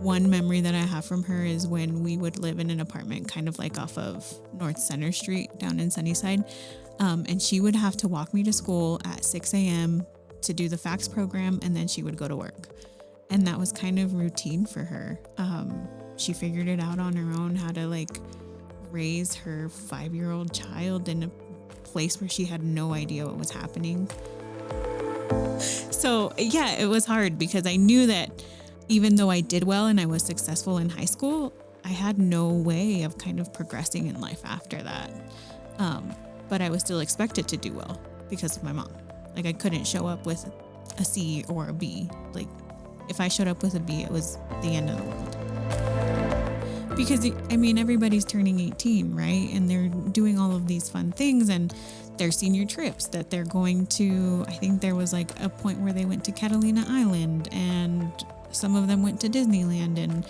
one memory that I have from her is when we would live in an apartment kind of like off of North Center Street down in Sunnyside. And she would have to walk me to school at 6 a.m. to do the fax program, and then she would go to work. And that was kind of routine for her. She figured it out on her own how to like raise her 5-year-old child in a place where she had no idea what was happening. So yeah, it was hard because I knew that even though I did well and I was successful in high school, I had no way of kind of progressing in life after that. But I was still expected to do well because of my mom. Like I couldn't show up with a C or a B. Like if I showed up with a B, it was the end of the world. Because I mean, everybody's turning 18, right? And they're doing all of these fun things and their senior trips that they're going to. I think there was like a point where they went to Catalina Island and some of them went to Disneyland, and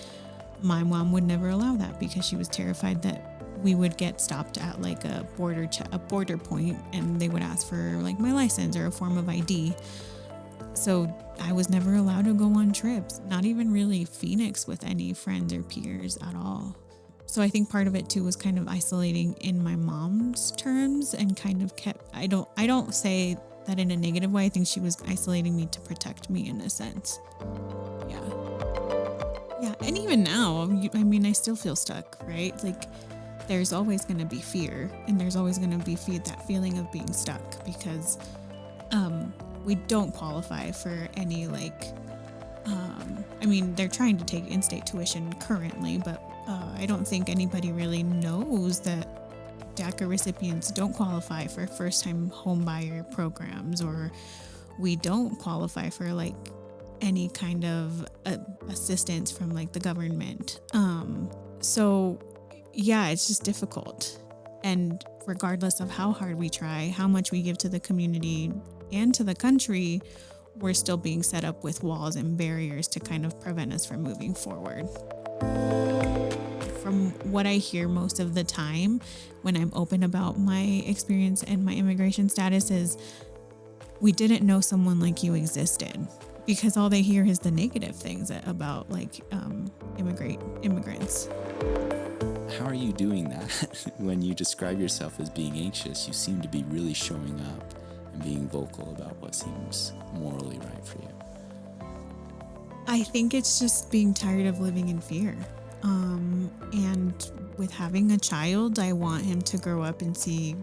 my mom would never allow that because she was terrified that we would get stopped at like a border point and they would ask for like my license or a form of ID. So I was never allowed to go on trips, not even really Phoenix with any friends or peers at all. So I think part of it too was kind of isolating in my mom's terms and kind of I don't say that in a negative way. I think she was isolating me to protect me in a sense. Yeah. And even now, I mean, I still feel stuck, right? Like there's always going to be fear, and there's always going to be that feeling of being stuck because we don't qualify for any I mean, they're trying to take in-state tuition currently, but I don't think anybody really knows that DACA recipients don't qualify for first-time homebuyer programs, or we don't qualify for like any kind of assistance from like the government. So yeah, it's just difficult. And regardless of how hard we try, how much we give to the community and to the country, we're still being set up with walls and barriers to kind of prevent us from moving forward. From what I hear most of the time when I'm open about my experience and my immigration status is, we didn't know someone like you existed, because all they hear is the negative things about like immigrants. How are you doing that? When you describe yourself as being anxious, you seem to be really showing up and being vocal about what seems morally right for you. I think it's just being tired of living in fear. And with having a child, I want him to grow up and see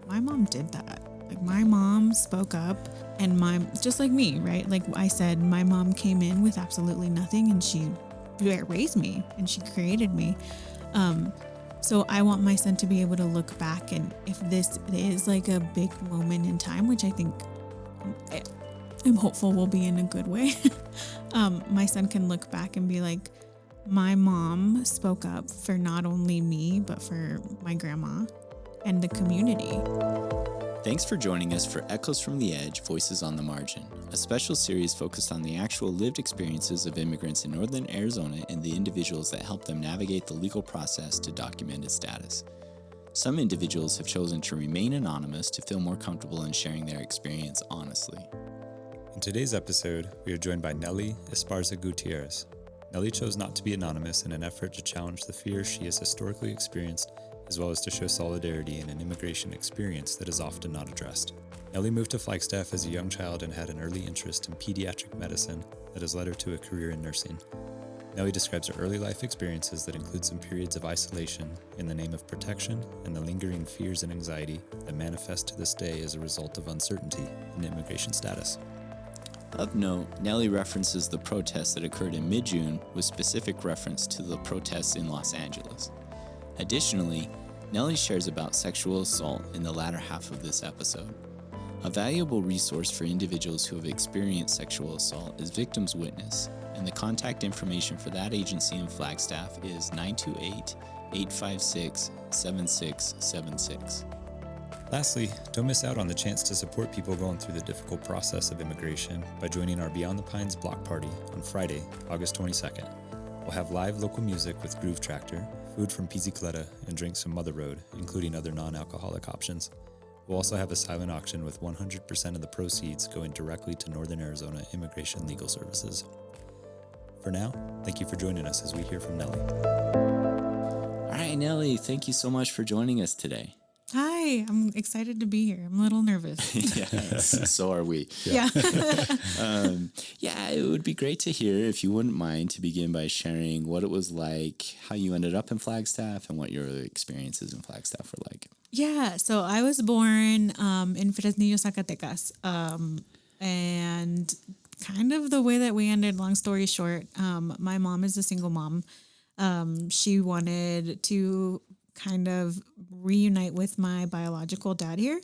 my mom did that. Like my mom spoke up, and just like me, right? Like I said, my mom came in with absolutely nothing and she raised me and she created me. So I want my son to be able to look back, and if this is like a big moment in time, which I think I'm hopeful will be in a good way, my son can look back and be like, my mom spoke up for not only me, but for my grandma and the community. Thanks for joining us for Echoes from the Edge, Voices on the Margin, a special series focused on the actual lived experiences of immigrants in northern Arizona and the individuals that help them navigate the legal process to documented status. Some individuals have chosen to remain anonymous to feel more comfortable in sharing their experience honestly. In today's episode, we are joined by Nely Esparza-Gutierrez. Nely chose not to be anonymous in an effort to challenge the fears she has historically experienced, as well as to show solidarity in an immigration experience that is often not addressed. Nely moved to Flagstaff as a young child and had an early interest in pediatric medicine that has led her to a career in nursing. Nely describes her early life experiences that include some periods of isolation in the name of protection and the lingering fears and anxiety that manifest to this day as a result of uncertainty in immigration status. Of note, Nely references the protests that occurred in mid-June with specific reference to the protests in Los Angeles. Additionally, Nely shares about sexual assault in the latter half of this episode. A valuable resource for individuals who have experienced sexual assault is Victims Witness, and the contact information for that agency in Flagstaff is 928-856-7676. Lastly, don't miss out on the chance to support people going through the difficult process of immigration by joining our Beyond the Pines block party on Friday, August 22nd. We'll have live local music with Groove Tractor, food from Pizzicoletta, and drinks from Mother Road, including other non-alcoholic options. We'll also have a silent auction with 100% of the proceeds going directly to Northern Arizona Immigration Legal Services. For now, thank you for joining us as we hear from Nely. All right, Nely, thank you so much for joining us today. Hi, I'm excited to be here. I'm a little nervous. Yes, so are we. Yeah. Yeah, it would be great to hear if you wouldn't mind to begin by sharing what it was like, how you ended up in Flagstaff, and what your experiences in Flagstaff were like. Yeah, so I was born in Fresnillo, Zacatecas. And kind of the way that we ended, long story short, my mom is a single mom. She wanted to kind of reunite with my biological dad here.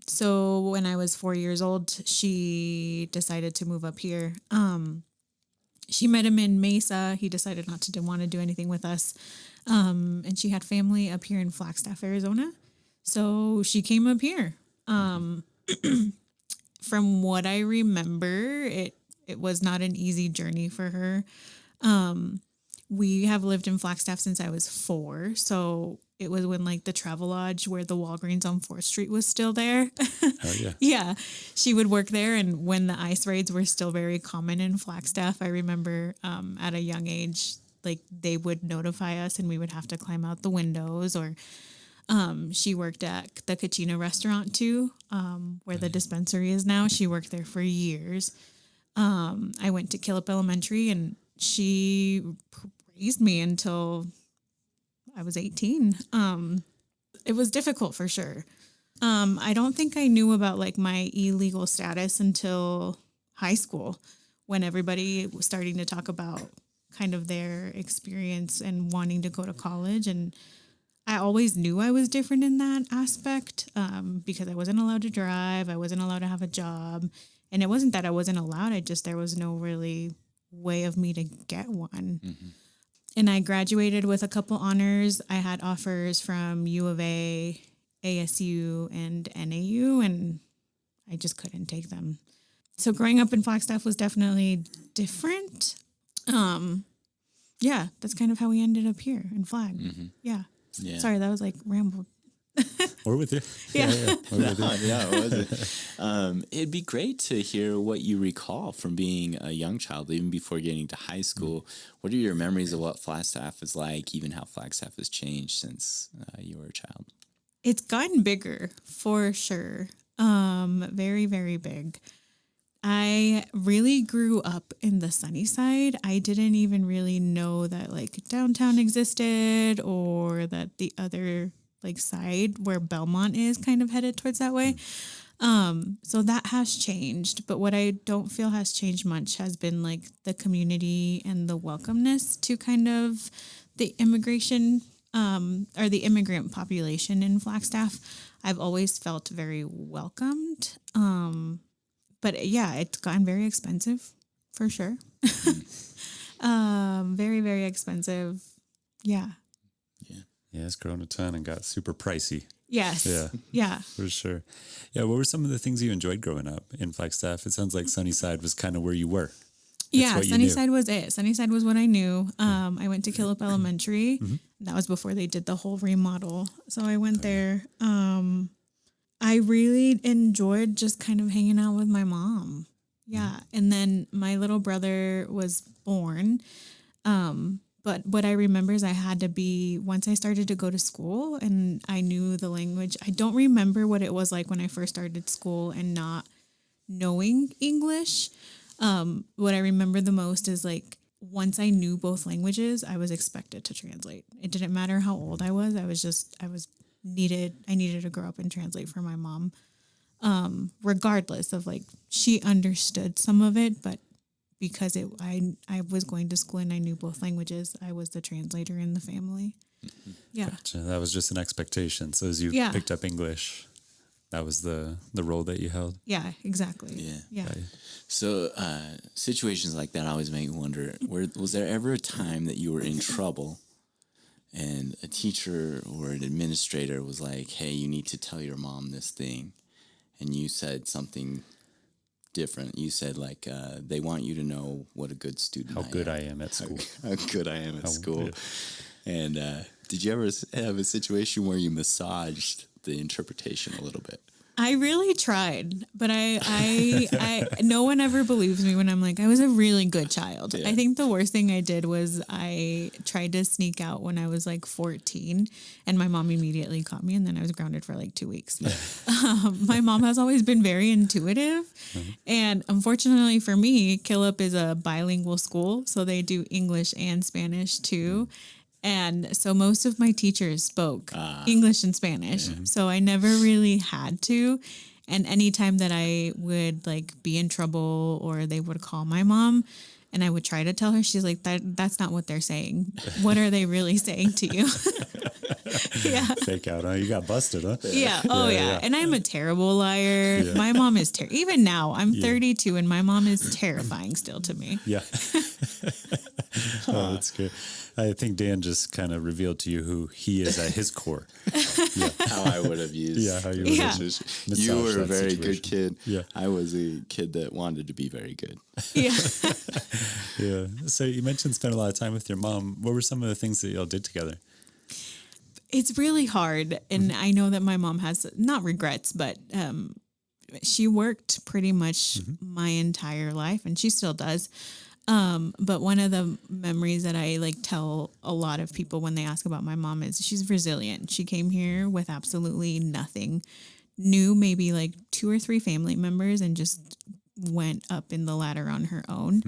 So when I was 4 years old, she decided to move up here. She met him in Mesa. He decided not to want to do anything with us. And she had family up here in Flagstaff, Arizona. So she came up here. From what I remember, it was not an easy journey for her. We have lived in Flagstaff since I was 4. So it was when like the Travelodge where the Walgreens on 4th Street was still there. Oh, yeah. Yeah. She would work there. And when the ice raids were still very common in Flagstaff, I remember at a young age, like they would notify us and we would have to climb out the windows. Or she worked at the Kachina restaurant too, where the dispensary is now. She worked there for years. I went to Killip Elementary and she raised me until I was 18. It was difficult for sure. I don't think I knew about like my illegal status until high school when everybody was starting to talk about kind of their experience and wanting to go to college. And I always knew I was different in that aspect because I wasn't allowed to drive. I wasn't allowed to have a job. And it wasn't that I wasn't allowed. There was no really way of me to get one. Mm-hmm. And I graduated with a couple honors. I had offers from U of A, ASU, and NAU, and I just couldn't take them. So growing up in Flagstaff was definitely different. Yeah, that's kind of how we ended up here in Flag. Mm-hmm. Yeah. Sorry, that was like rambled. We're with you. Yeah. Yeah, it wasn't. It'd be great to hear what you recall from being a young child, even before getting to high school. What are your memories of what Flagstaff is like, even how Flagstaff has changed since you were a child? It's gotten bigger for sure. Very, very big. I really grew up in the sunny side. I didn't even really know that like downtown existed or that the other like side where Belmont is kind of headed towards that way. So that has changed. But what I don't feel has changed much has been like the community and the welcomeness to kind of the immigration or the immigrant population in Flagstaff. I've always felt very welcomed. But yeah, it's gotten very expensive for sure. Very, very expensive. Yeah. Yeah, it's grown a ton and got super pricey. Yes. Yeah. Yeah. For sure. Yeah, what were some of the things you enjoyed growing up in Flagstaff? It sounds like Sunnyside was kind of where you were. Sunnyside was it. Sunnyside was what I knew. I went to Killip Elementary. Mm-hmm. That was before they did the whole remodel. So I went there. I really enjoyed just kind of hanging out with my mom. Yeah. And then my little brother was born. But what I remember is I had to be, once I started to go to school and I knew the language, I don't remember what it was like when I first started school and not knowing English. What I remember the most is like, once I knew both languages, I was expected to translate. It didn't matter how old I was. I needed to grow up and translate for my mom. Regardless of like, she understood some of it, but because I was going to school and I knew both languages, I was the translator in the family. Mm-hmm. Yeah. Gotcha. That was just an expectation. So as you picked up English, that was the role that you held? Yeah, exactly. Yeah. So situations like that always make me wonder, was there ever a time that you were in trouble and a teacher or an administrator was like, hey, you need to tell your mom this thing, and you said something different? You said like, they want you to know what a good student I am. How good I am at school. How good I am at school. Yeah. And did you ever have a situation where you massaged the interpretation a little bit? I really tried, but I no one ever believes me when I'm like, I was a really good child. Yeah. I think the worst thing I did was I tried to sneak out when I was like 14 and my mom immediately caught me and then I was grounded for like 2 weeks. My mom has always been very intuitive. And unfortunately for me, Killip is a bilingual school. So they do English and Spanish too. And so most of my teachers spoke English and Spanish. So I never really had to. And anytime that I would like be in trouble or they would call my mom and I would try to tell her, she's like, that's not what they're saying. What are they really saying to you? Yeah. Fake out, huh? You got busted, huh? Yeah. Oh, yeah. And I'm a terrible liar. Yeah. My mom is even now, I'm 32 and my mom is terrifying still to me. Yeah. Oh, that's good. I think Dan just kind of revealed to you who he is at his core. Yeah. How I would have used. Yeah, how you would have You were a that very situation. good kid. Yeah. I was a kid that wanted to be very good. Yeah. Yeah. So you mentioned spent a lot of time with your mom. What were some of the things that y'all did together? It's really hard. And I know that my mom has not regrets, but she worked pretty much my entire life and she still does. But one of the memories that I like tell a lot of people when they ask about my mom is she's resilient. She came here with absolutely nothing, knew maybe like 2 or 3 family members and just went up in the ladder on her own.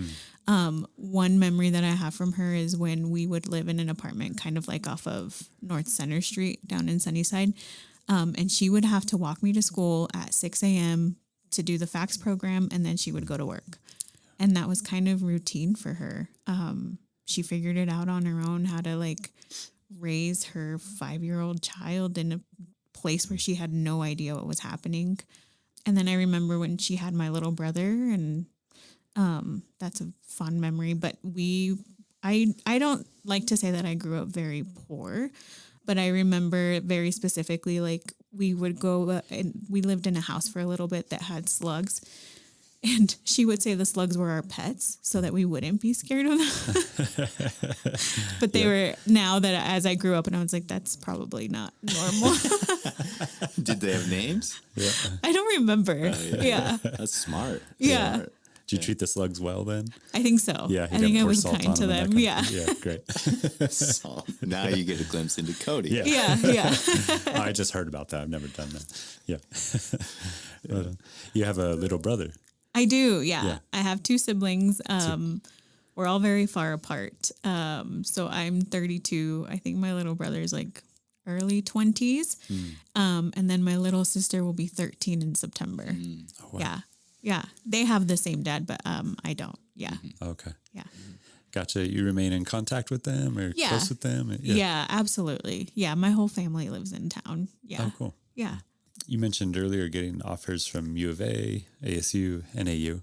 One memory that I have from her is when we would live in an apartment kind of like off of North Center Street down in Sunnyside. And she would have to walk me to school at 6 a.m. to do the fax program and then she would go to work. And that was kind of routine for her. She figured it out on her own how to like raise her 5-year-old child in a place where she had no idea what was happening. And then I remember when she had my little brother and that's a fond memory. But I don't like to say that I grew up very poor, but I remember very specifically, like we would go and we lived in a house for a little bit that had slugs. And she would say the slugs were our pets so that we wouldn't be scared of them. But they were, now that as I grew up and I was like, that's probably not normal. Did they have names? Yeah. I don't remember. Yeah. That's smart. Yeah. Smart. Did you treat the slugs well then? I think so. Yeah. I think I was kind to them. Yeah. Yeah. Great. So now you get a glimpse into Cody. Yeah. Yeah. Yeah. I just heard about that. I've never done that. Yeah. But, you have a little brother. I do. Yeah. Yeah. I have 2 siblings. We're all very far apart. So I'm 32. I think my little brother is like early 20s. And then my little sister will be 13 in September. Oh, wow. Yeah. Yeah. They have the same dad, but I don't. Yeah. Okay. Yeah. Gotcha. You remain in contact with them or Yeah. close with them? Yeah, absolutely. Yeah. My whole family lives in town. Yeah. Oh, cool. Yeah. You mentioned earlier getting offers from U of A, ASU, NAU.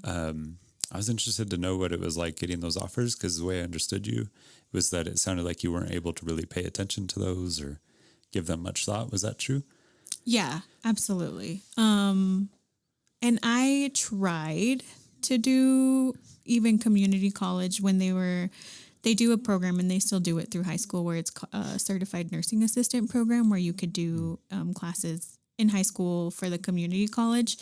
I was interested to know what it was like getting those offers because the way I understood you was that it sounded like you weren't able to really pay attention to those or give them much thought. Was that true? Yeah, absolutely. And I tried to do even community college when they do a program and they still do it through high school where it's a certified nursing assistant program where you could do classes in high school for the community college.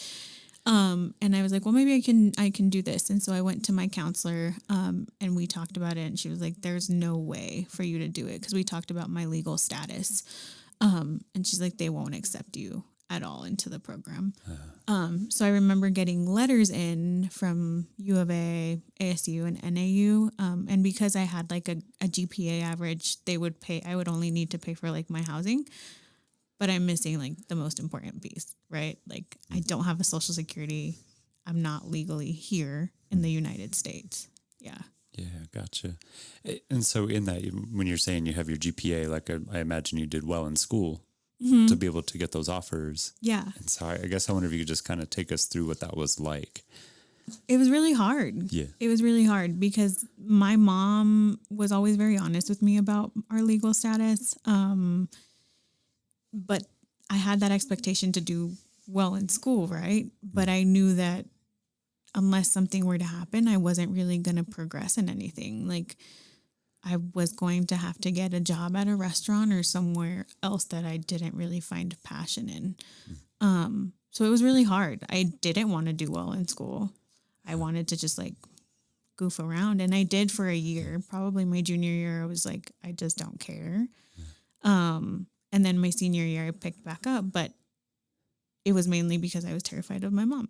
And I was like, well, maybe I can do this. And so I went to my counselor and we talked about it and she was like, there's no way for you to do it. Cause we talked about my legal status. And she's like, they won't accept you at all into the program. So I remember getting letters in from U of A, ASU, and NAU. And because I had like a GPA average, I would only need to pay for like my housing. But I'm missing like the most important piece, right? Like I don't have a social security. I'm not legally here in the United States. Yeah. Yeah, gotcha. And so in that, when you're saying you have your GPA, like I imagine you did well in school to be able to get those offers. Yeah. And so I guess I wonder if you could just kind of take us through what that was like. It was really hard. Yeah. It was really hard because my mom was always very honest with me about our legal status. But I had that expectation to do well in school, right? But I knew that unless something were to happen, I wasn't really going to progress in anything. Like I was going to have to get a job at a restaurant or somewhere else that I didn't really find passion in. So it was really hard. I didn't want to do well in school. I wanted to just like goof around, and I did for a year. Probably my junior year, I was like, I just don't care. And then my senior year, I picked back up, but it was mainly because I was terrified of my mom.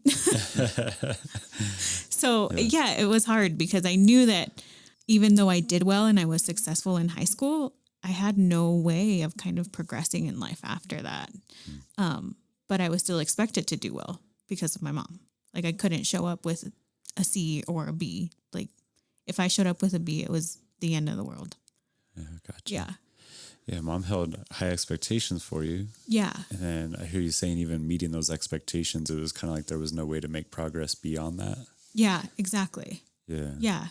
So yeah, it was hard because I knew that even though I did well and I was successful in high school, I had no way of kind of progressing in life after that. But I was still expected to do well because of my mom. Like I couldn't show up with a C or a B. Like if I showed up with a B, it was the end of the world. Yeah, gotcha. Yeah. Yeah, mom held high expectations for you. Yeah. And then I hear you saying even meeting those expectations, it was kind of like there was no way to make progress beyond that. Yeah, exactly. Yeah. Yeah.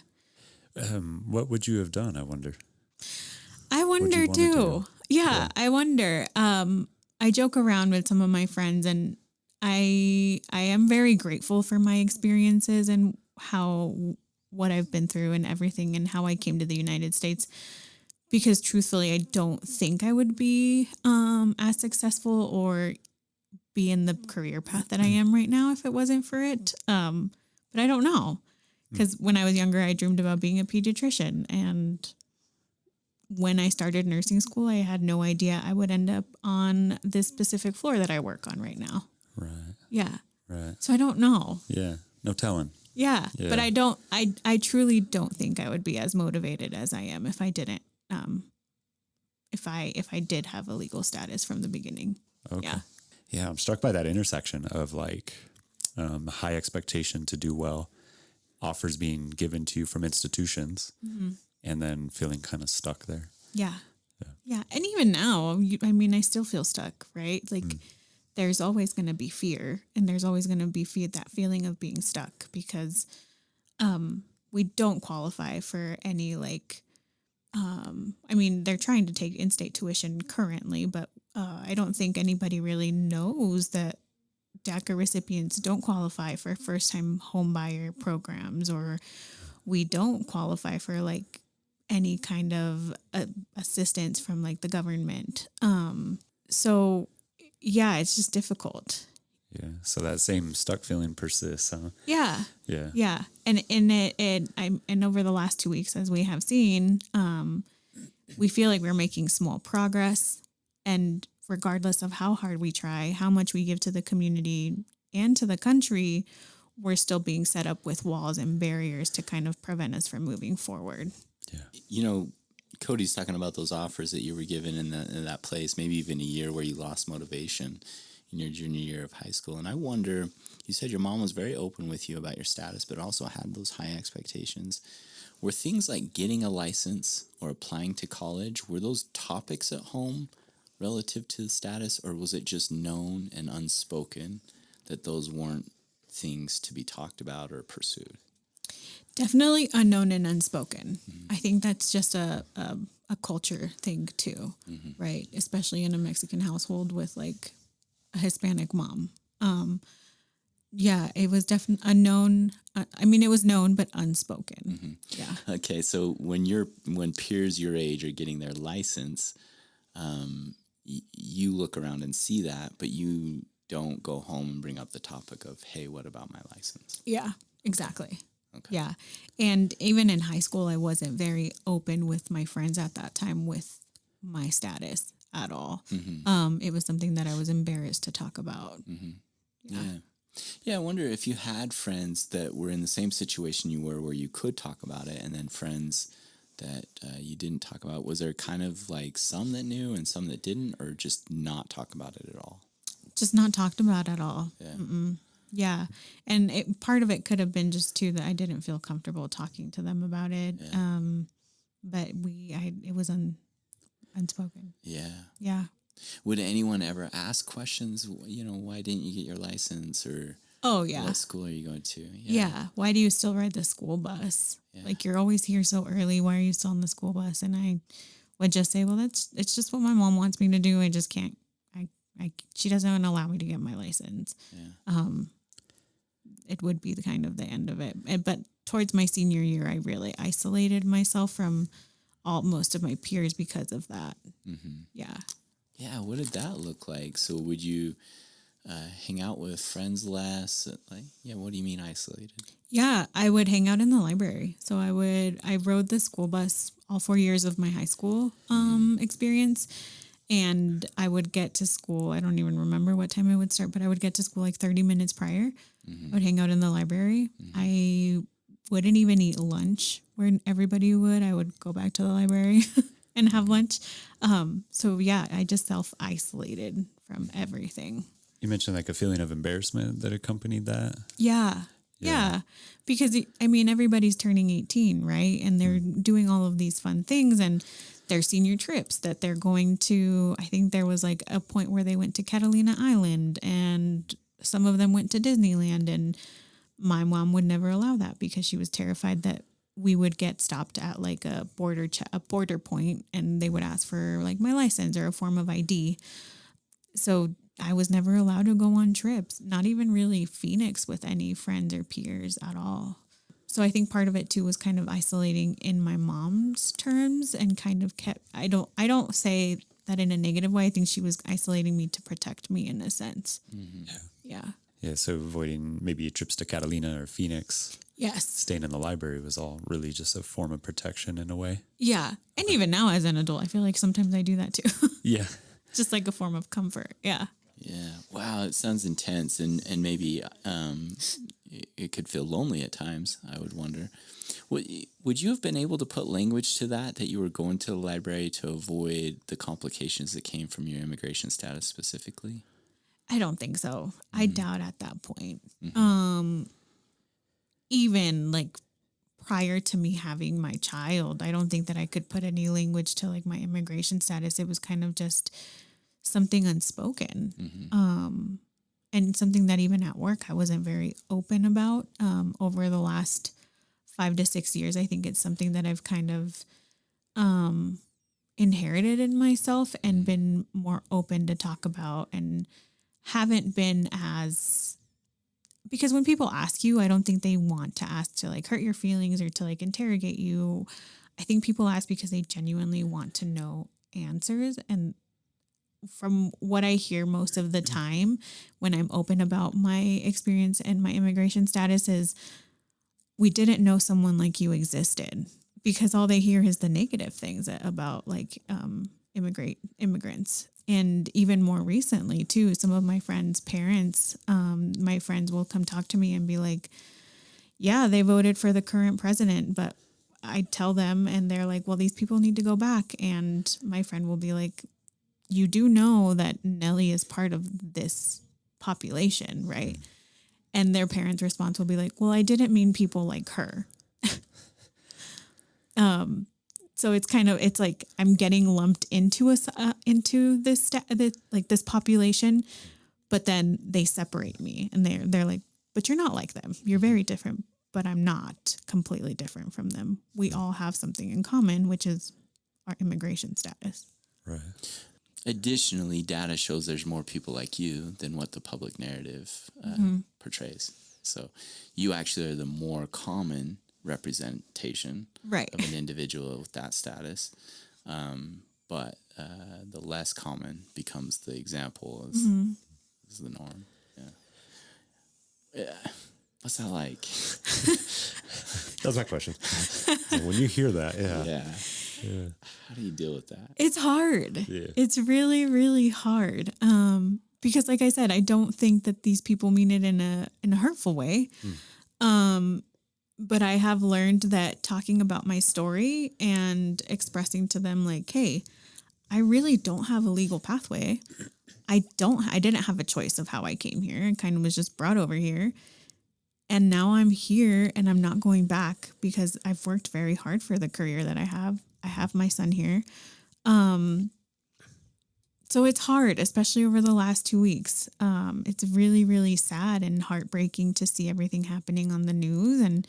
What would you have done, I wonder? I wonder too. Yeah, I wonder. I joke around with some of my friends, and I am very grateful for my experiences and what I've been through and everything and how I came to the United States. Because truthfully, I don't think I would be as successful or be in the career path that I am right now if it wasn't for it. But I don't know. Because when I was younger, I dreamed about being a pediatrician. And when I started nursing school, I had no idea I would end up on this specific floor that I work on right now. Right. Yeah. Right. So I don't know. Yeah. No telling. Yeah. Yeah. But I truly don't think I would be as motivated as I am if I didn't. If I did have a legal status from the beginning. Okay. Yeah. Yeah. I'm struck by that intersection of like high expectation to do well, offers being given to you from institutions, and then feeling kind of stuck there. Yeah. Yeah. And even now, I still feel stuck, right? Like there's always going to be fear, and there's always going to be that feeling of being stuck because we don't qualify for any like, they're trying to take in-state tuition currently, but I don't think anybody really knows that DACA recipients don't qualify for first-time home buyer programs, or we don't qualify for like any kind of assistance from like the government. So yeah, it's just difficult. Yeah. So that same stuck feeling persists, huh? Yeah. Yeah. Yeah. And over the last 2 weeks, as we have seen, we feel like we're making small progress, and regardless of how hard we try, how much we give to the community and to the country, we're still being set up with walls and barriers to kind of prevent us from moving forward. Yeah. You know, Cody's talking about those offers that you were given in that place, maybe even a year where you lost motivation in your junior year of high school. And I wonder, you said your mom was very open with you about your status, but also had those high expectations. Were things like getting a license or applying to college, were those topics at home relative to the status, or was it just known and unspoken that those weren't things to be talked about or pursued? Definitely unknown and unspoken. I think that's just a culture thing too, right? Especially in a Mexican household with like a Hispanic mom. Yeah, it was definitely unknown. It was known, but unspoken. Yeah. Okay, so when peers your age are getting their license, you look around and see that, but you don't go home and bring up the topic of, hey, what about my license? Yeah, exactly. Okay. Yeah. And even in high school, I wasn't very open with my friends at that time with my status at all. It was something that I was embarrassed to talk about. Yeah, I wonder if you had friends that were in the same situation you were where you could talk about it, and then friends that you didn't talk about. Was there kind of like some that knew and some that didn't, or just not talk about it at all? Just not talked about at all. Yeah. Yeah. And part of it could have been just too that I didn't feel comfortable talking to them about it. Yeah. But it was unspoken. Yeah. Yeah. Would anyone ever ask questions? Why didn't you get your license, or Oh yeah. what school are you going to? Yeah. Why do you still ride the school bus? Yeah. Like you're always here so early. Why are you still on the school bus? And I would just say, well, it's just what my mom wants me to do. I just can't. She doesn't allow me to get my license. Yeah. It would be the kind of the end of it. But towards my senior year, I really isolated myself from most of my peers because of that. Mm-hmm. Yeah. Yeah, what did that look like? So would you hang out with friends less? Like, yeah, what do you mean isolated? Yeah, I would hang out in the library. So I rode the school bus all 4 years of my high school experience. And I would get to school. I don't even remember what time I would start, but I would get to school like 30 minutes prior. I would hang out in the library. I wouldn't even eat lunch where everybody would. I would go back to the library and have lunch. So yeah, I just self-isolated from everything. You mentioned like a feeling of embarrassment that accompanied that. Yeah. Because I mean, everybody's turning 18, right? And they're doing all of these fun things and their senior trips that they're going to. I think there was like a point where they went to Catalina Island and some of them went to Disneyland, and my mom would never allow that because she was terrified that we would get stopped at like a border point and they would ask for like my license or a form of ID. So I was never allowed to go on trips, not even really Phoenix with any friends or peers at all. So I think part of it too was kind of isolating in my mom's terms and kind of I don't say that in a negative way. I think she was isolating me to protect me in a sense. Mm-hmm. Yeah. Yeah, so avoiding maybe trips to Catalina or Phoenix. Yes. Staying in the library was all really just a form of protection in a way. Yeah. And even now as an adult, I feel like sometimes I do that too. Yeah. Just like a form of comfort. Yeah. Yeah. Wow. It sounds intense, and maybe it could feel lonely at times. I would wonder. Would you have been able to put language to that you were going to the library to avoid the complications that came from your immigration status specifically? I don't think so. I doubt at that point. Mm-hmm. Even like prior to me having my child, I don't think that I could put any language to like my immigration status. It was kind of just something unspoken. Mm-hmm. And something that even at work I wasn't very open about. Over the last 5 to 6 years, I think it's something that I've kind of inherited in myself and been more open to talk about, and haven't been as, because when people ask you, I don't think they want to ask to like hurt your feelings or to like interrogate you. I think people ask because they genuinely want to know answers. And from what I hear most of the time when I'm open about my experience and my immigration status is, we didn't know someone like you existed, because all they hear is the negative things about like immigrants. And even more recently too, some of my friends' parents, my friends will come talk to me and be like, yeah, they voted for the current president, but I tell them and they're like, well, these people need to go back. And my friend will be like, you do know that Nely is part of this population, right? And their parents' response will be like, well, I didn't mean people like her. So it's like I'm getting lumped into this population, but then they separate me and they're like, but you're not like them. You're very different, but I'm not completely different from them. We all have something in common, which is our immigration status. Right. Additionally, data shows there's more people like you than what the public narrative portrays. So you actually are the more common representation Right. of an individual with that status. But the less common becomes the example as the norm. Yeah. What's that like? That was my question. So when you hear that, yeah. How do you deal with that? It's hard. Yeah. It's really, really hard. Because like I said, I don't think that these people mean it in a hurtful way. But I have learned that talking about my story and expressing to them like, hey, I really don't have a legal pathway. I didn't have a choice of how I came here. I kind of was just brought over here. And now I'm here and I'm not going back because I've worked very hard for the career that I have. I have my son here. So it's hard, especially over the last 2 weeks. It's really, really sad and heartbreaking to see everything happening on the news. And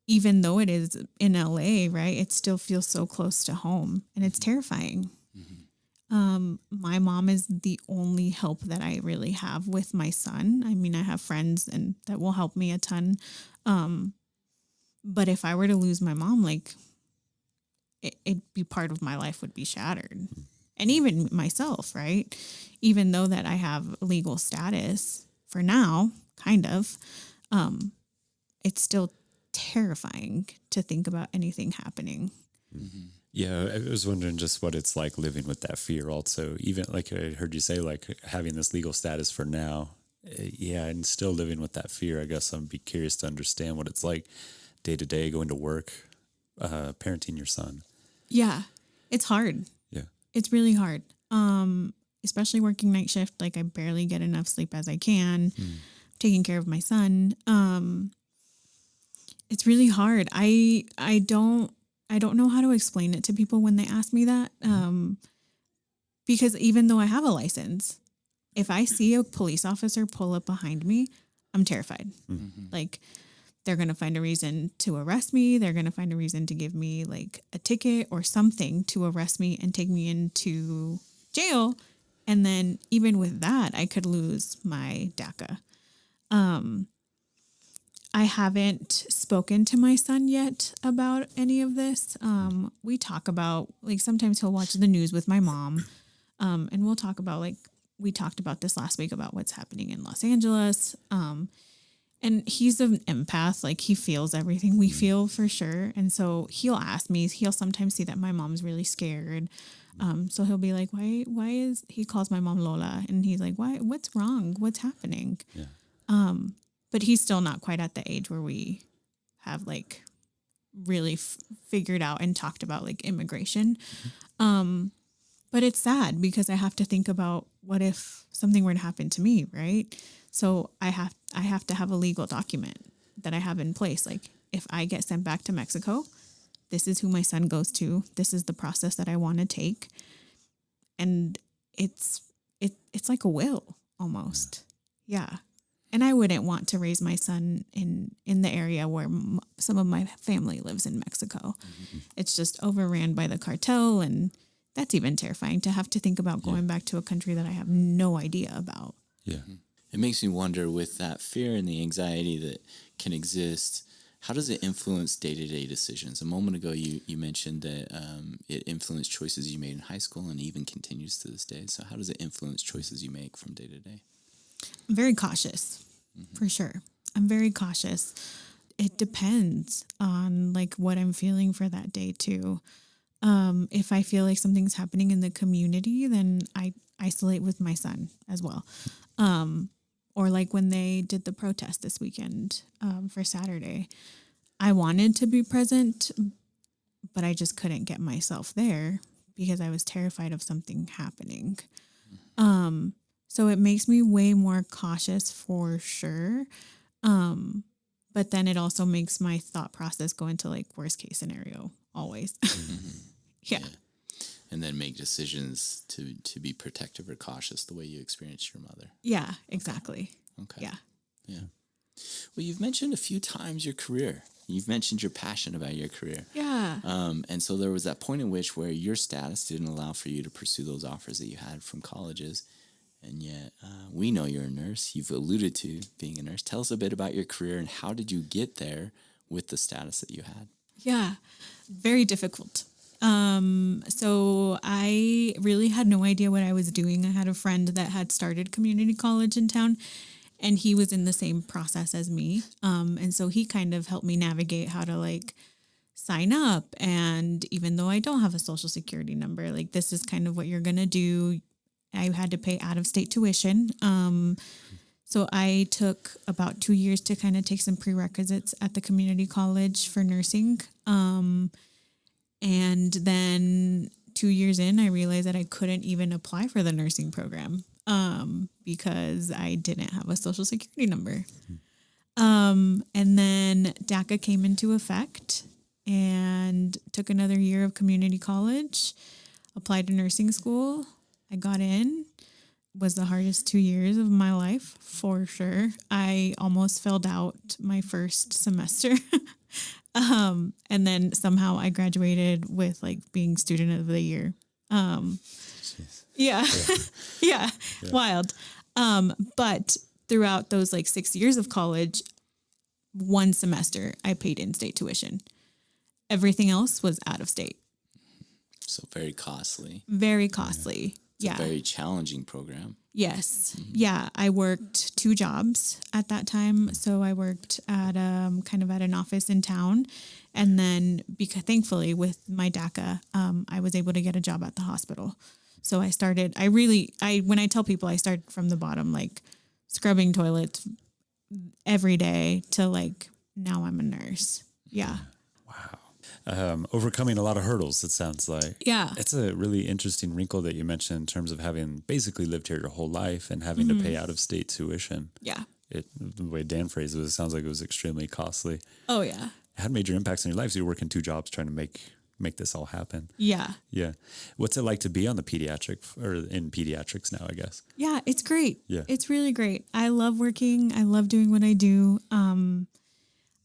even though it is in LA, right, it still feels so close to home and it's terrifying. My mom is the only help that I really have with my son. I mean, I have friends and that will help me a ton. But if I were to lose my mom, like, it'd be part of my life would be shattered. And even myself, right? Even though that I have legal status for now, kind of, it's still terrifying to think about anything happening. Yeah, I was wondering just what it's like living with that fear also. Even like I heard you say, like having this legal status for now. Yeah, and still living with that fear. I guess I'd be curious to understand what it's like day to day, going to work, parenting your son. Yeah, it's hard. Yeah. It's really hard. Especially working night shift. Like I barely get enough sleep as I can, taking care of my son. It's really hard. I don't know how to explain it to people when they ask me that. Because even though I have a license, if I see a police officer pull up behind me, I'm terrified. Like they're going to find a reason to arrest me. They're going to find a reason to give me like a ticket or something to arrest me and take me into jail. And then even with that, I could lose my DACA. I haven't spoken to my son yet about any of this. We talk about, like, sometimes he'll watch the news with my mom. And we'll talk about, like, we talked about this last week about what's happening in Los Angeles. And he's an empath. Like, he feels everything we feel for sure. And so he'll ask me, he'll sometimes see that my mom's really scared. So he'll be like, why is, he calls my mom Lola, and he's like, what's wrong? What's happening? Yeah. But he's still not quite at the age where we have like really figured out and talked about like immigration. But it's sad because I have to think about what if something were to happen to me, right? So I have to have a legal document that I have in place. Like if I get sent back to Mexico, this is who my son goes to. This is the process that I want to take. And it's like a will almost. Yeah. And I wouldn't want to raise my son in the area where some of my family lives in Mexico. It's just overran by the cartel. And that's even terrifying to have to think about going back to a country that I have no idea about. Yeah. It makes me wonder, with that fear and the anxiety that can exist, how does it influence day-to-day decisions? A moment ago, you mentioned that it influenced choices you made in high school and even continues to this day. So how does it influence choices you make from day to day? I'm very cautious, for sure. I'm very cautious. It depends on like what I'm feeling for that day too. If I feel like something's happening in the community, then I isolate with my son as well. Or like when they did the protest this weekend for Saturday, I wanted to be present, but I just couldn't get myself there because I was terrified of something happening. So it makes me way more cautious for sure. But then it also makes my thought process go into like worst case scenario always. Yeah. And then make decisions to be protective or cautious the way you experienced your mother. Yeah, exactly. Okay. Yeah. Well, you've mentioned a few times your career. You've mentioned your passion about your career. Yeah. And so there was that point in which where your status didn't allow for you to pursue those offers that you had from colleges. And yet we know you're a nurse. You've alluded to being a nurse. Tell us a bit about your career and how did you get there with the status that you had? Yeah, very difficult. So I really had no idea what I was doing. I had a friend that had started community college in town and he was in the same process as me. And so he kind of helped me navigate how to like sign up. And even though I don't have a social security number, like this is kind of what you're going to do. I had to pay out of state tuition. So I took about 2 years to kind of take some prerequisites at the community college for nursing. And then 2 years in, I realized that I couldn't even apply for the nursing program because I didn't have a social security number. And then DACA came into effect and took another year of community college, applied to nursing school. I got in. Was the hardest 2 years of my life, for sure. I almost failed out my first semester. And then somehow I graduated with like being student of the year. Yeah. Wild. But throughout those like 6 years of college, one semester I paid in-state tuition. Everything else was out of state. So very costly. Very costly. It's a very challenging program. Yes. Yeah. I worked 2 jobs at that time. So I worked at kind of at an office in town. And then because thankfully with my DACA, I was able to get a job at the hospital. So I started, when I tell people I started from the bottom, like scrubbing toilets every day to like, now I'm a nurse. Yeah. Wow. Overcoming a lot of hurdles, it sounds like. Yeah. It's a really interesting wrinkle that you mentioned in terms of having basically lived here your whole life and having to pay out of state tuition. Yeah. The way Dan phrased it, it sounds like it was extremely costly. Oh, yeah. It had major impacts on your life. So you're working 2 jobs trying to make this all happen. Yeah. Yeah. What's it like to be on the pediatric or in pediatrics now, I guess? Yeah, it's great. Yeah. It's really great. I love working. I love doing what I do.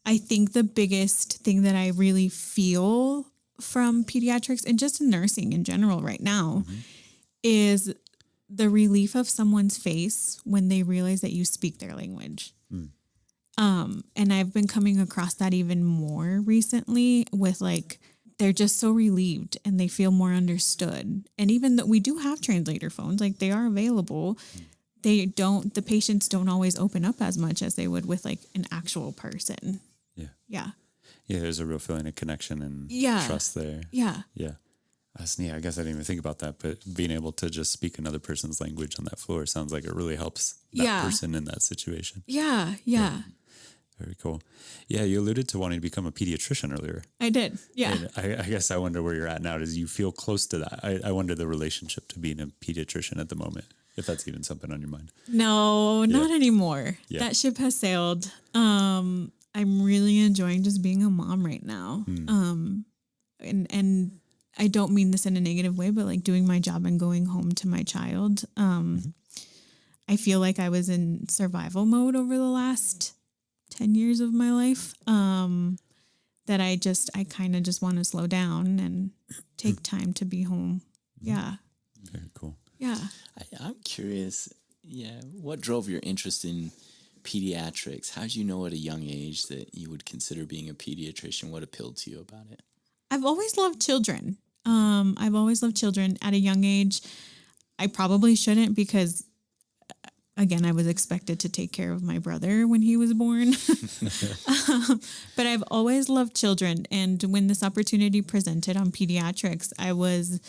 I think the biggest thing that I really feel from pediatrics and just nursing in general right now is the relief of someone's face when they realize that you speak their language. And I've been coming across that even more recently with like, they're just so relieved and they feel more understood. And even though we do have translator phones, like they are available, the patients don't always open up as much as they would with like an actual person. Yeah. Yeah. Yeah. There's a real feeling of connection and trust there. Yeah. Yeah. That's neat. I guess I didn't even think about that, but being able to just speak another person's language on that floor sounds like it really helps that person in that situation. Yeah. Yeah. Very cool. Yeah, you alluded to wanting to become a pediatrician earlier. I did. Yeah. And I guess I wonder where you're at now. Does you feel close to that? I wonder the relationship to being a pediatrician at the moment, if that's even something on your mind. No, not anymore. Yeah. That ship has sailed. I'm really enjoying just being a mom right now. And I don't mean this in a negative way, but like doing my job and going home to my child. I feel like I was in survival mode over the last 10 years of my life, that I kind of just want to slow down and take time to be home. Yeah. Very cool. Yeah. I'm curious, what drove your interest in pediatrics? How did you know at a young age that you would consider being a pediatrician? What appealed to you about it? I've always loved children. At a young age. I probably shouldn't because again, I was expected to take care of my brother when he was born. But I've always loved children. And when this opportunity presented on pediatrics, I was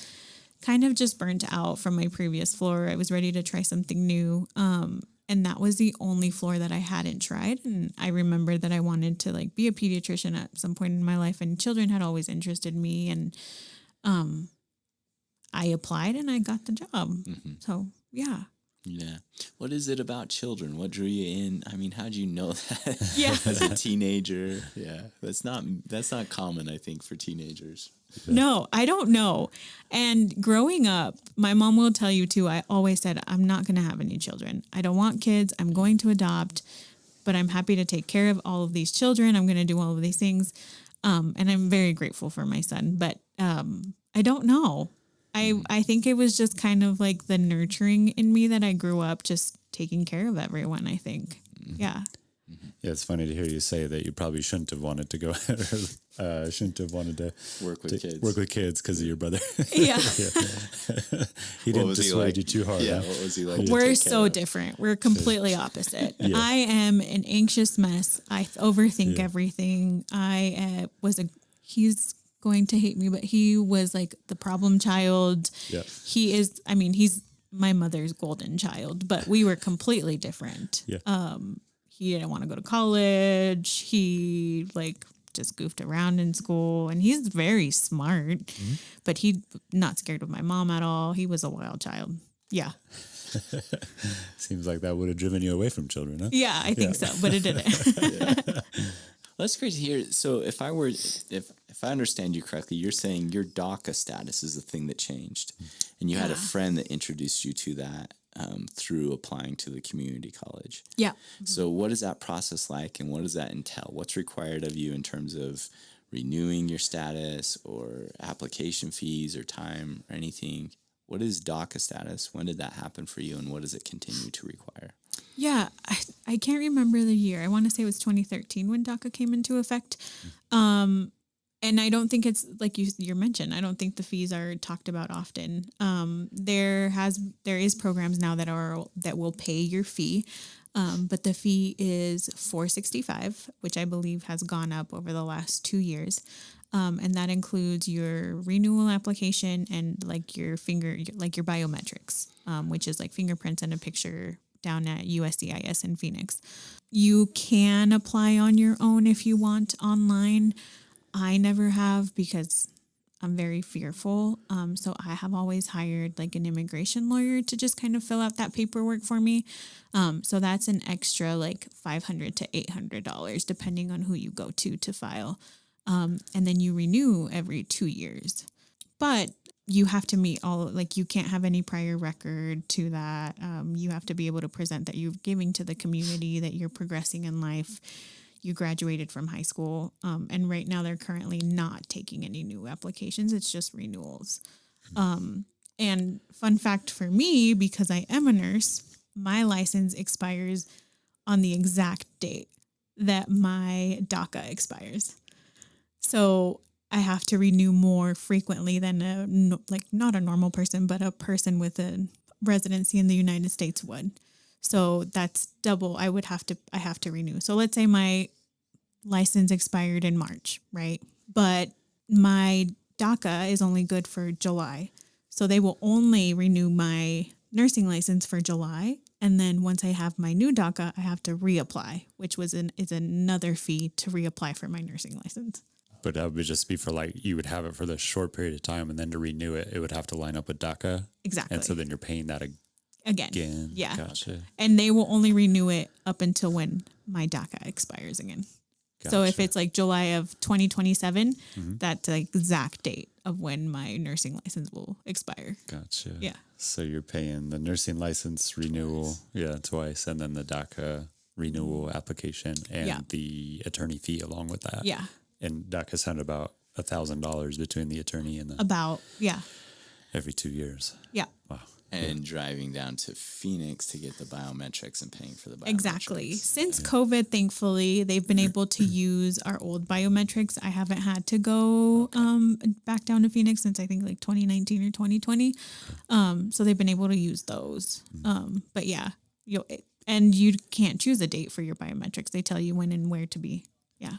kind of just burnt out from my previous floor. I was ready to try something new. And that was the only floor that I hadn't tried. And I remember that I wanted to like be a pediatrician at some point in my life, and children had always interested me. And I applied and I got the job. So, yeah. Yeah. What is it about children? What drew you in? I mean, how did you know that Yeah. as a teenager? Yeah. That's not common, I think, for teenagers. No, I don't know. And growing up, my mom will tell you too, I always said, I'm not going to have any children. I don't want kids. I'm going to adopt, but I'm happy to take care of all of these children. I'm going to do all of these things. And I'm very grateful for my son, but I don't know. I think it was just kind of like the nurturing in me that I grew up just taking care of everyone, I think. Yeah. Yeah, it's funny to hear you say that you probably shouldn't have wanted to Work with kids because of your brother. Yeah. He didn't dissuade you too hard. Yeah, huh? what was he like? We're so different. We're completely opposite. Yeah. I am an anxious mess. I overthink everything. He's going to hate me, but he was like the problem child. Yeah. He's my mother's golden child, but we were completely different. Yeah. He didn't want to go to college. He like just goofed around in school, and he's very smart, but he not scared of my mom at all. He was a wild child. Yeah. Seems like that would have driven you away from children, huh? Yeah, I think so, but it didn't. Well, that's great to hear. So if I understand you correctly, you're saying your DACA status is the thing that changed, and you had a friend that introduced you to that through applying to the community college. Yeah. So what is that process like, and what does that entail? What's required of you in terms of renewing your status or application fees or time or anything? What is DACA status? When did that happen for you, and what does it continue to require? Yeah, I can't remember the year. I want to say it was 2013 when DACA came into effect. And I don't think it's like you mentioned. I don't think the fees are talked about often. There is programs now that will pay your fee, but the fee is $465, which I believe has gone up over the last 2 years, and that includes your renewal application and like your biometrics, which is like fingerprints and a picture down at USCIS in Phoenix. You can apply on your own if you want online. I never have because I'm very fearful. So I have always hired like an immigration lawyer to just kind of fill out that paperwork for me. So that's an extra like $500 to $800 depending on who you go to file. And then you renew every 2 years. But you have to meet you can't have any prior record to that. You have to be able to present that you're giving to the community, that you're progressing in life. You graduated from high school. And right now they're currently not taking any new applications. It's just renewals. And fun fact for me, because I am a nurse, my license expires on the exact date that my DACA expires. So I have to renew more frequently than not a normal person, but a person with a residency in the United States would. So that's double. I have to renew. So let's say my license expired in March, right? But my DACA is only good for July. So they will only renew my nursing license for July. And then once I have my new DACA, I have to reapply, which is another fee to reapply for my nursing license. But that would just be for you would have it for the short period of time, and then to renew it, it would have to line up with DACA. Exactly. And so then you're paying that again. Yeah. Gotcha. And they will only renew it up until when my DACA expires again. Gotcha. So if it's like July of 2027, that's the exact date of when my nursing license will expire. Gotcha. Yeah. So you're paying the nursing license renewal, twice, and then the DACA renewal application and the attorney fee along with that. Yeah. And DACA sounded about $1,000 between the attorney and every 2 years. Yeah. Wow. And driving down to Phoenix to get the biometrics and paying for the biometrics. Exactly. Since COVID, thankfully, they've been able to use our old biometrics. I haven't had to go back down to Phoenix since I think like 2019 or 2020. So they've been able to use those. But yeah, and you can't choose a date for your biometrics. They tell you when and where to be. Yeah.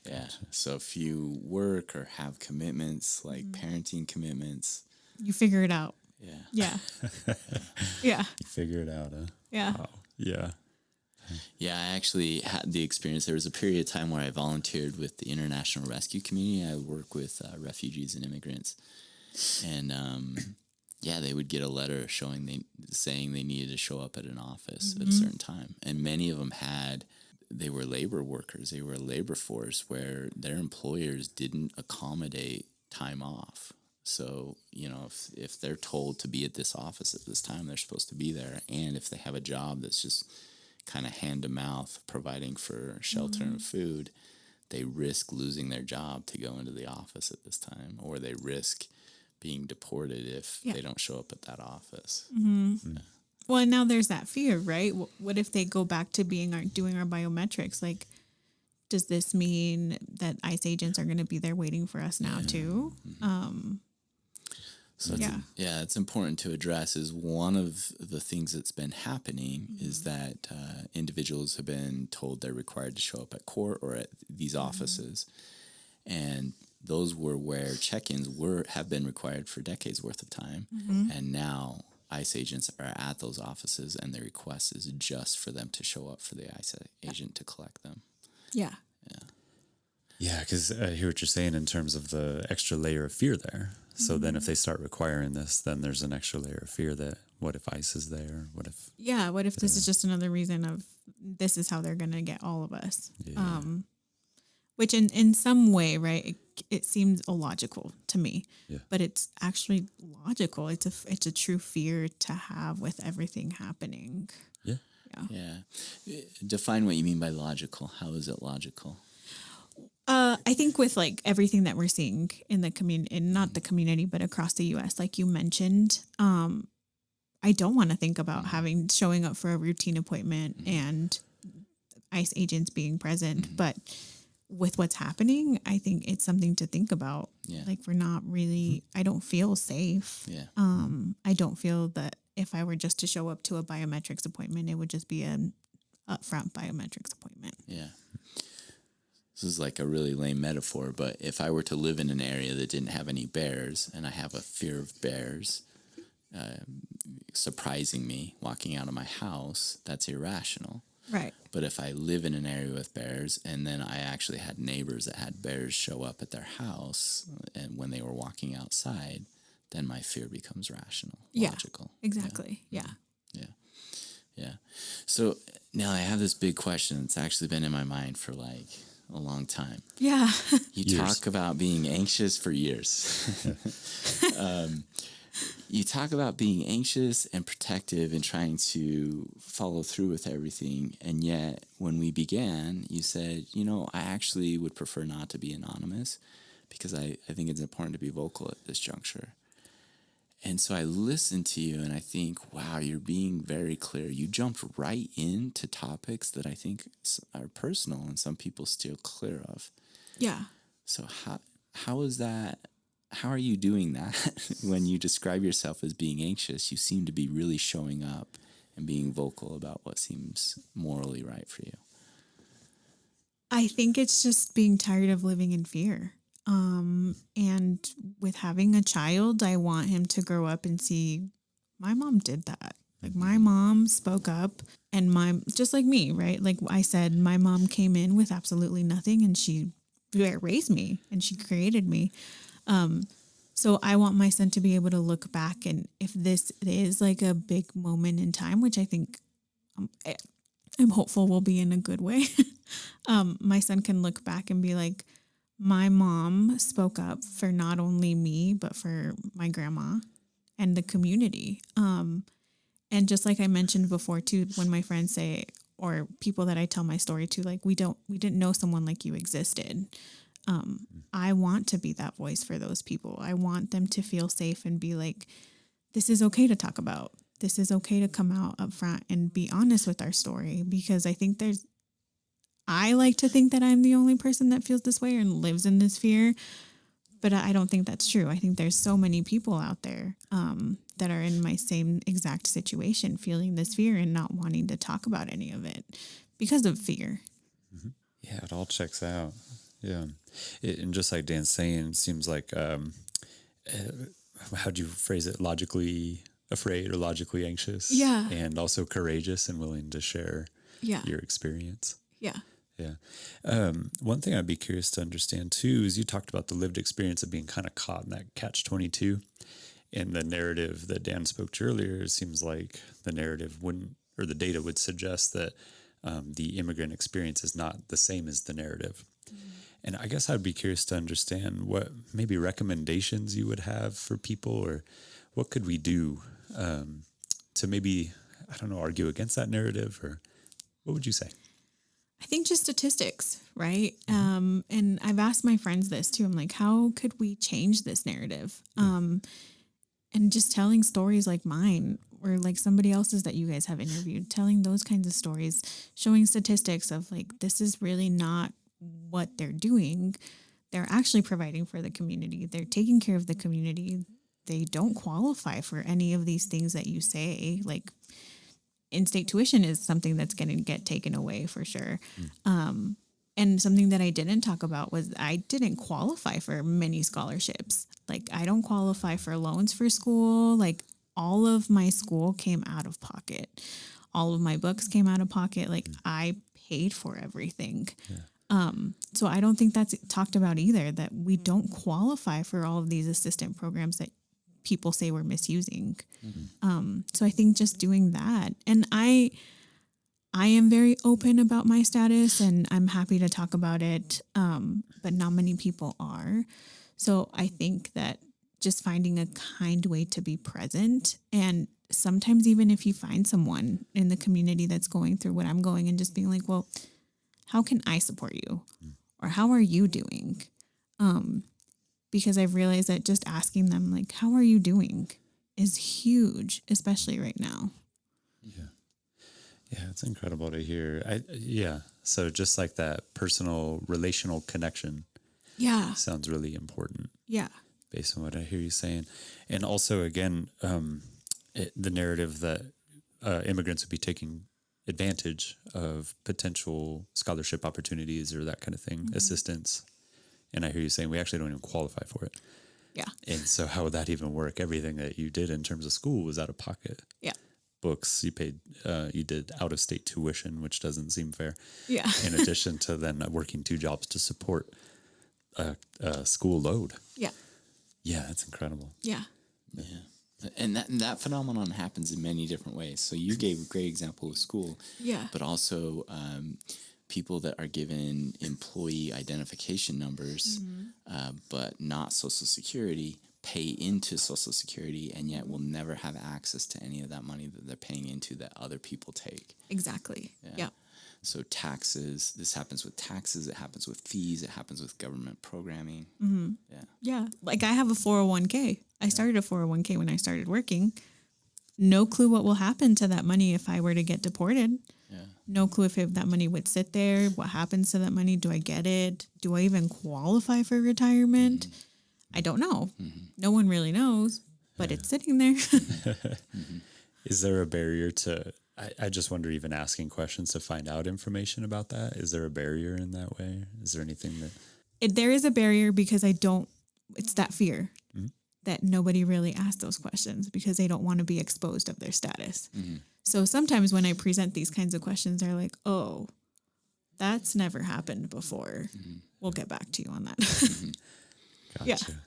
Yeah. So if you work or have commitments, like parenting commitments, you figure it out. Yeah. Yeah. Yeah. You figure it out, huh? Yeah. Wow. Yeah. Yeah, I actually had the experience. There was a period of time where I volunteered with the international rescue community. I work with refugees and immigrants. And they would get a letter saying they needed to show up at an office at a certain time. And many of them they were labor workers. They were a labor force where their employers didn't accommodate time off. So, if they're told to be at this office at this time, they're supposed to be there. And if they have a job that's just kind of hand to mouth, providing for shelter and food, they risk losing their job to go into the office at this time, or they risk being deported if they don't show up at that office. Mm-hmm. Yeah. Well, now there's that fear, right? What if they go back to doing our biometrics? Like, does this mean that ICE agents are going to be there waiting for us now too? So it's important to address is one of the things that's been happening is that individuals have been told they're required to show up at court or at these offices. And those were where check-ins have been required for decades worth of time. And now ICE agents are at those offices and the request is just for them to show up for the ICE agent to collect them. Yeah. Yeah, because I hear what you're saying in terms of the extra layer of fear there. So then if they start requiring this, then there's an extra layer of fear that what if ICE is there? What if this is just another reason of this is how they're going to get all of us? Yeah. Which in some way, right, it seems illogical to me, but it's actually logical. It's a true fear to have with everything happening. Yeah. Define what you mean by logical. How is it logical? I think with like everything that we're seeing in the community, not the community, but across the U.S., like you mentioned, I don't want to think about showing up for a routine appointment and ICE agents being present. But with what's happening, I think it's something to think about. Yeah. Like we're not really, I don't feel safe. Yeah. I don't feel that if I were just to show up to a biometrics appointment, it would just be an upfront biometrics appointment. Yeah. This is like a really lame metaphor, but if I were to live in an area that didn't have any bears and I have a fear of bears surprising me walking out of my house, that's irrational. Right. But if I live in an area with bears and then I actually had neighbors that had bears show up at their house and when they were walking outside, then my fear becomes rational, logical. Exactly. Yeah. Yeah. So now I have this big question that's actually been in my mind for like a long time. Yeah. You talk about being anxious for years. You talk about being anxious and protective and trying to follow through with everything. And yet when we began, you said, I actually would prefer not to be anonymous because I think it's important to be vocal at this juncture. And so I listen to you and I think, wow, you're being very clear. You jumped right into topics that I think are personal and some people steer clear of. Yeah. So how is that? How are you doing that when you describe yourself as being anxious? You seem to be really showing up and being vocal about what seems morally right for you. I think it's just being tired of living in fear. And with having a child, I want him to grow up and see my mom did that. Like my mom spoke up and just like me, right? Like I said, my mom came in with absolutely nothing and she raised me and she created me. So I want my son to be able to look back and if this is like a big moment in time, which I think I'm hopeful will be in a good way. My son can look back and be like, my mom spoke up for not only me, but for my grandma and the community. And just like I mentioned before too, when my friends say, or people that I tell my story to, like, we didn't know someone like you existed. I want to be that voice for those people. I want them to feel safe and be like, this is okay to talk about. This is okay to come out up front and be honest with our story, because I think I like to think that I'm the only person that feels this way and lives in this fear, but I don't think that's true. I think there's so many people out there that are in my same exact situation, feeling this fear and not wanting to talk about any of it because of fear. Mm-hmm. Yeah, it all checks out. Yeah. And just like Dan's saying, it seems like, how'd you phrase it? Logically afraid or logically anxious? Yeah. And also courageous and willing to share your experience. Yeah. Yeah. One thing I'd be curious to understand too is you talked about the lived experience of being kind of caught in that catch-22. And the narrative that Dan spoke to earlier, it seems like the narrative wouldn't, or the data would suggest that the immigrant experience is not the same as the narrative. Mm-hmm. And I guess I'd be curious to understand what maybe recommendations you would have for people, or what could we do to maybe, I don't know, argue against that narrative, or what would you say? I think just statistics, right? And I've asked my friends this too. I'm like, how could we change this narrative? And just telling stories like mine or like somebody else's that you guys have interviewed, telling those kinds of stories, showing statistics of like, this is really not what they're doing. They're actually providing for the community. They're taking care of the community. They don't qualify for any of these things that you say, like in-state tuition is something that's going to get taken away for sure. And something that I didn't talk about was I didn't qualify for many scholarships. Like I don't qualify for loans for school. Like all of my school came out of pocket. All of my books came out of pocket. Like I paid for everything. Yeah. So I don't think that's talked about either, that we don't qualify for all of these assistant programs that people say we're misusing. So I think just doing that. And I am very open about my status and I'm happy to talk about it. But not many people are. So I think that just finding a kind way to be present, and sometimes even if you find someone in the community that's going through what I'm going, and just being like, well, how can I support you? Or how are you doing? Because I've realized that just asking them, like, how are you doing is huge, especially right now. Yeah. Yeah, it's incredible to hear. So just like that personal relational connection Yeah. sounds really important Yeah. based on what I hear you saying. And also, again, the narrative that immigrants would be taking advantage of potential scholarship opportunities or that kind of thing, assistance. And I hear you saying we actually don't even qualify for it. Yeah. And so how would that even work? Everything that you did in terms of school was out of pocket. Yeah. Books, you paid, you did out-of-state tuition, which doesn't seem fair. Yeah. In addition to then working 2 jobs to support a school load. Yeah. Yeah, that's incredible. Yeah. Yeah. And that phenomenon happens in many different ways. So you gave a great example of school. Yeah. But also people that are given employee identification numbers, but not Social Security, pay into Social Security and yet will never have access to any of that money that they're paying into that other people take. Exactly. Yeah. So taxes, this happens with taxes, it happens with fees, it happens with government programming. Yeah. Yeah. Like I have a 401k. I started a 401k when I started working. No clue what will happen to that money if I were to get deported. Yeah. No clue if that money would sit there. What happens to that money? Do I get it? Do I even qualify for retirement? I don't know. No one really knows, but it's sitting there. Is there a barrier to, I just wonder, even asking questions to find out information about that? Is there a barrier in that way? Is there anything that... There is a barrier because it's that fear that nobody really asks those questions because they don't want to be exposed of their status. So sometimes when I present these kinds of questions, they're like, oh, that's never happened before. We'll get back to you on that. Gotcha.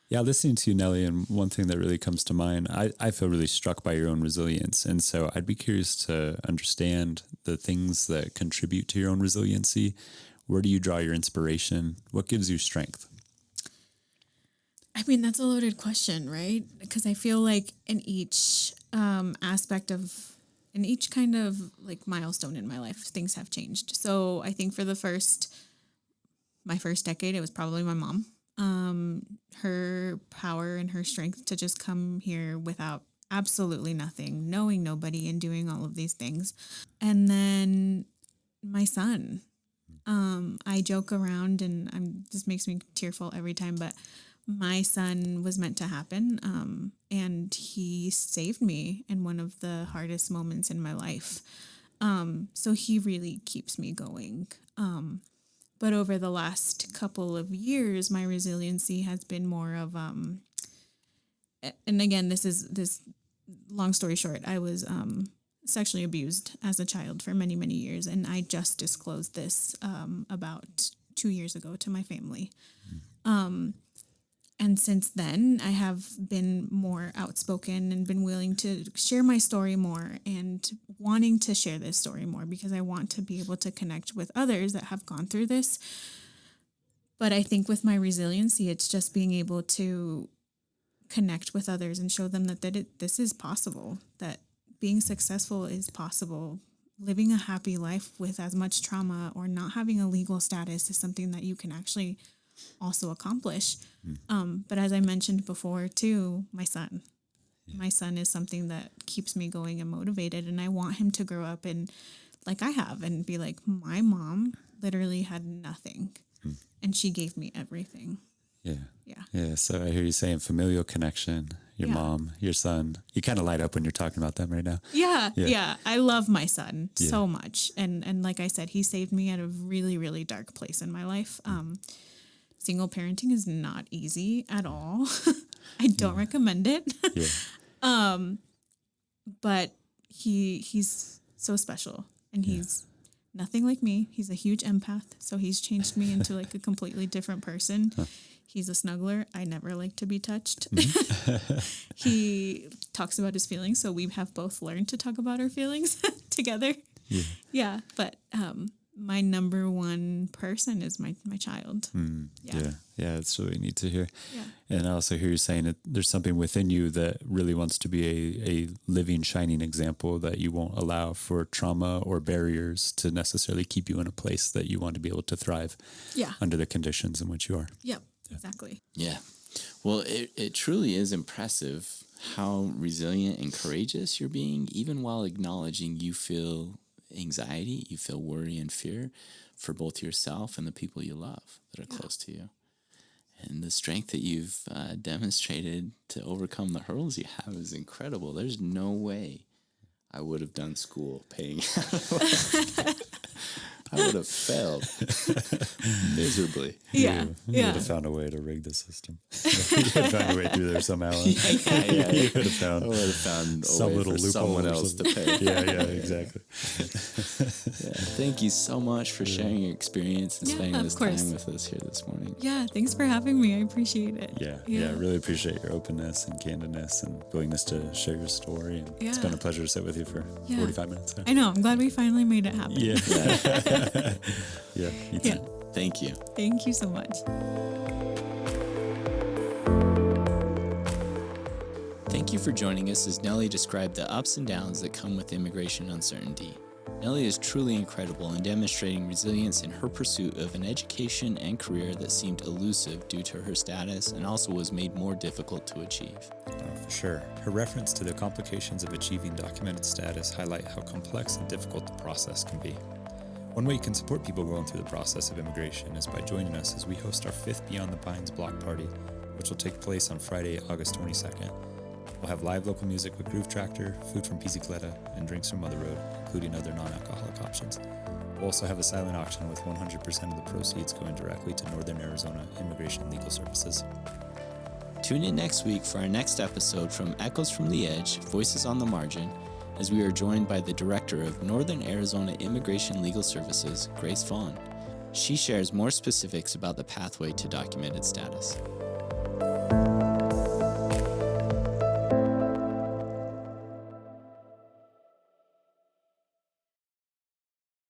Yeah, listening to you, Nely, and one thing that really comes to mind, I feel really struck by your own resilience. And so I'd be curious to understand the things that contribute to your own resiliency. Where do you draw your inspiration? What gives you strength? I mean, that's a loaded question, right? Because I feel like in each aspect of, in each kind of like milestone in my life, things have changed. So I think for my first decade, it was probably my mom. Her power and her strength to just come here without absolutely nothing, knowing nobody and doing all of these things. And then my son, I joke around and this makes me tearful every time, but my son was meant to happen. And he saved me in one of the hardest moments in my life. So he really keeps me going. But over the last couple of years, my resiliency has been more of, and again, this long story short, I was sexually abused as a child for many, many years. And I just disclosed this about 2 years ago to my family. And since then, I have been more outspoken and been willing to share my story more and wanting to share this story more because I want to be able to connect with others that have gone through this. But I think with my resiliency, it's just being able to connect with others and show them that this is possible, that being successful is possible. Living a happy life with as much trauma or not having a legal status is something that you can actually also accomplish. But as I mentioned before too, my son is something that keeps me going and motivated. And I want him to grow up and like I have and be like, my mom literally had nothing and she gave me everything. Yeah. So I hear you saying familial connection, your mom, your son. You kind of light up when you're talking about them right now. Yeah. I love my son so much. And like I said, he saved me at a really, really dark place in my life. Single parenting is not easy at all. I don't recommend it. But he's so special and he's nothing like me. He's a huge empath. So he's changed me into like a completely different person. He's a snuggler. I never like to be touched. He talks about his feelings. So we have both learned to talk about our feelings together. Yeah. But, my number one person is my child. Yeah, it's really neat to hear. Yeah. And I also hear you saying that there's something within you that really wants to be a living, shining example that you won't allow for trauma or barriers to necessarily keep you in a place that you want to be able to thrive under the conditions in which you are. Yep, exactly. Yeah. Well, it truly is impressive how resilient and courageous you're being, even while acknowledging you feel anxiety, you feel worry and fear for both yourself and the people you love that are close to you. And the strength that you've demonstrated to overcome the hurdles you have is incredible. There's no way I would have done school paying I would have failed miserably. Yeah. You would have found a way to rig the system. You would have found a way through there somehow. You would have found I would have found a some way little for loophole someone or else to something. pay. Yeah, exactly. Thank you so much for sharing your experience and spending of this course. time with us here this morning. Yeah, thanks for having me. I appreciate it. Yeah, I really appreciate your openness and candidness and willingness to share your story. And it's been a pleasure to sit with you for 45 minutes. I know. I'm glad we finally made it happen. Yeah. Yeah, me too. Thank you. Thank you so much. Thank you for joining us as Nely described the ups and downs that come with immigration uncertainty. Nely is truly incredible in demonstrating resilience in her pursuit of an education and career that seemed elusive due to her status and also was made more difficult to achieve. For sure. Her reference to the complications of achieving documented status highlight how complex and difficult the process can be. One way you can support people going through the process of immigration is by joining us as we host our 5th Beyond the Pines block party, which will take place on Friday, August 22nd. We'll have live local music with Groove Tractor, food from Pizzicoletta, and drinks from Mother Road, including other non-alcoholic options. We'll also have a silent auction with 100% of the proceeds going directly to Northern Arizona Immigration Legal Services. Tune in next week for our next episode from Echoes from the Edge, Voices on the Margin, as we are joined by the Director of Northern Arizona Immigration Legal Services, Grace Vaughan. She shares more specifics about the pathway to documented status.